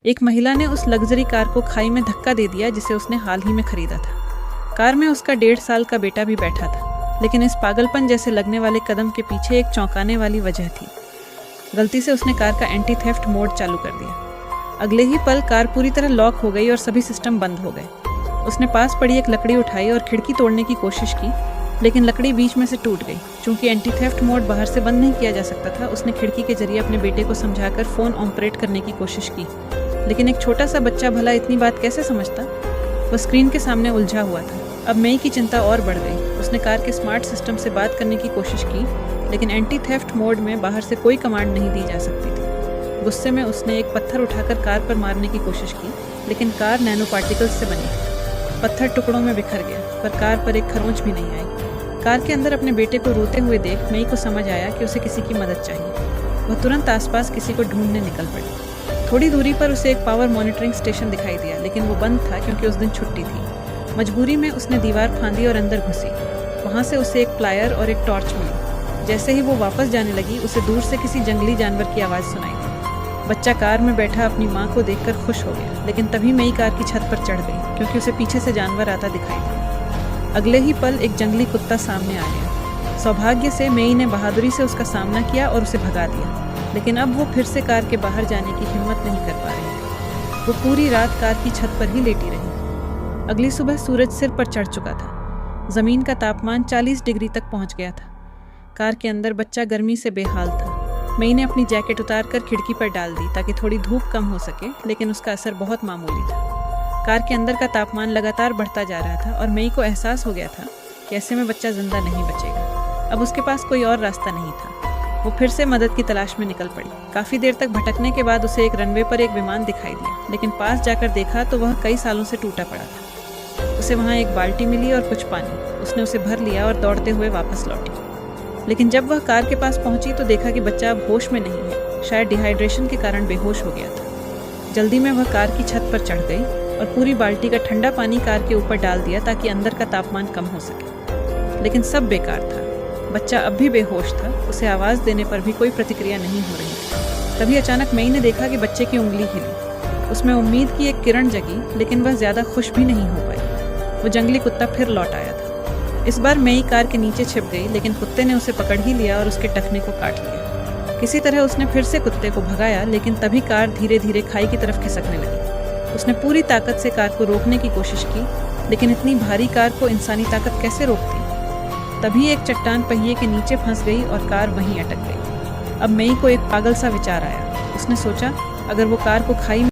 एक महिला ने उस लग्जरी कार को खाई में धक्का दे दिया जिसे उसने हाल ही में खरीदा था। कार में उसका 1.5 साल का बेटा भी बैठा था, लेकिन इस पागलपन जैसे लगने वाले कदम के पीछे एक चौंकाने वाली वजह थी। गलती से उसने कार का एंटी थेफ्ट मोड चालू कर दिया। अगले ही पल कार पूरी तरह लॉक हो गई और सभी सिस्टम बंद हो गए। उसने पास पड़ी एक लकड़ी उठाई और खिड़की तोड़ने की कोशिश की, लेकिन लकड़ी बीच में से टूट गई। चूंकि एंटी थेफ्ट मोड बाहर से बंद नहीं किया जा सकता था, उसने खिड़की के जरिए अपने बेटे को समझाकर फ़ोन ऑपरेट करने की कोशिश की, लेकिन एक छोटा सा बच्चा भला इतनी बात कैसे समझता। वह स्क्रीन के सामने उलझा हुआ था। अब मई की चिंता और बढ़ गई। उसने कार के स्मार्ट सिस्टम से बात करने की कोशिश की, लेकिन एंटी थेफ्ट मोड में बाहर से कोई कमांड नहीं दी जा सकती थी। गुस्से में उसने एक पत्थर उठाकर कार पर मारने की कोशिश की, लेकिन कार नैनो पार्टिकल्स से बनी थी। पत्थर टुकड़ों में बिखर गया, पर कार पर एक खरोंच भी नहीं आई। कार के अंदर अपने बेटे को रोते हुए देख मई को समझ आया कि उसे किसी की मदद चाहिए। वह तुरंत आसपास किसी को ढूंढने निकल पड़ी। थोड़ी दूरी पर उसे एक पावर मॉनिटरिंग स्टेशन दिखाई दिया, लेकिन वो बंद था क्योंकि उस दिन छुट्टी थी। मजबूरी में उसने दीवार फांदी और अंदर घुसी। वहाँ से उसे एक प्लायर और एक टॉर्च मिली। जैसे ही वो वापस जाने लगी, उसे दूर से किसी जंगली जानवर की आवाज़ सुनाई दी। बच्चा कार में बैठा अपनी माँ को देखकर खुश हो गया, लेकिन तभी मई कार की छत पर चढ़ गई क्योंकि उसे पीछे से जानवर आता दिखाई दिया। अगले ही पल एक जंगली कुत्ता सामने आ गया। सौभाग्य से मई ने बहादुरी से उसका सामना किया और उसे भगा दिया, लेकिन अब वो फिर से कार के बाहर जाने की हिम्मत नहीं कर पा रही थी। वो पूरी रात कार की छत पर ही लेटी रही। अगली सुबह सूरज सिर पर चढ़ चुका था। ज़मीन का तापमान 40 डिग्री तक पहुंच गया था। कार के अंदर बच्चा गर्मी से बेहाल था। मई ने अपनी जैकेट उतार कर खिड़की पर डाल दी ताकि थोड़ी धूप कम हो सके, लेकिन उसका असर बहुत मामूली था। कार के अंदर का तापमान लगातार बढ़ता जा रहा था और मई को एहसास हो गया था कि ऐसे में बच्चा जिंदा नहीं बचेगा। अब उसके पास कोई और रास्ता नहीं था। वो फिर से मदद की तलाश में निकल पड़ी। काफ़ी देर तक भटकने के बाद उसे एक रनवे पर एक विमान दिखाई दिया, लेकिन पास जाकर देखा तो वह कई सालों से टूटा पड़ा था। उसे वहाँ एक बाल्टी मिली और कुछ पानी। उसने उसे भर लिया और दौड़ते हुए वापस लौटी। लेकिन जब वह कार के पास पहुंची तो देखा कि बच्चा अब होश में नहीं है। शायद डिहाइड्रेशन के कारण बेहोश हो गया था। जल्दी में वह कार की छत पर चढ़ गई और पूरी बाल्टी का ठंडा पानी कार के ऊपर डाल दिया ताकि अंदर का तापमान कम हो सके। लेकिन सब बेकार था। बच्चा अब भी बेहोश था। उसे आवाज़ देने पर भी कोई प्रतिक्रिया नहीं हो रही थी। तभी अचानक मई ने देखा कि बच्चे की उंगली हिली। उसमें उम्मीद की एक किरण जगी, लेकिन वह ज़्यादा खुश भी नहीं हो पाई। वो जंगली कुत्ता फिर लौट आया था। इस बार मई कार के नीचे छिप गई, लेकिन कुत्ते ने उसे पकड़ ही लिया और उसके टखने को काट लिया। किसी तरह उसने फिर से कुत्ते को भगाया, लेकिन तभी कार धीरे धीरे खाई की तरफ खिसकने लगी। उसने पूरी ताकत से कार को रोकने की कोशिश की, लेकिन इतनी भारी कार को इंसानी ताकत कैसे रोकती। तभी एक चट्टान पहिए के नीचे फंस गई और कार वहीं अटक गई। अब मई को एक पागल सा विचार आया। उसने सोचा, अगर वो कार को खाई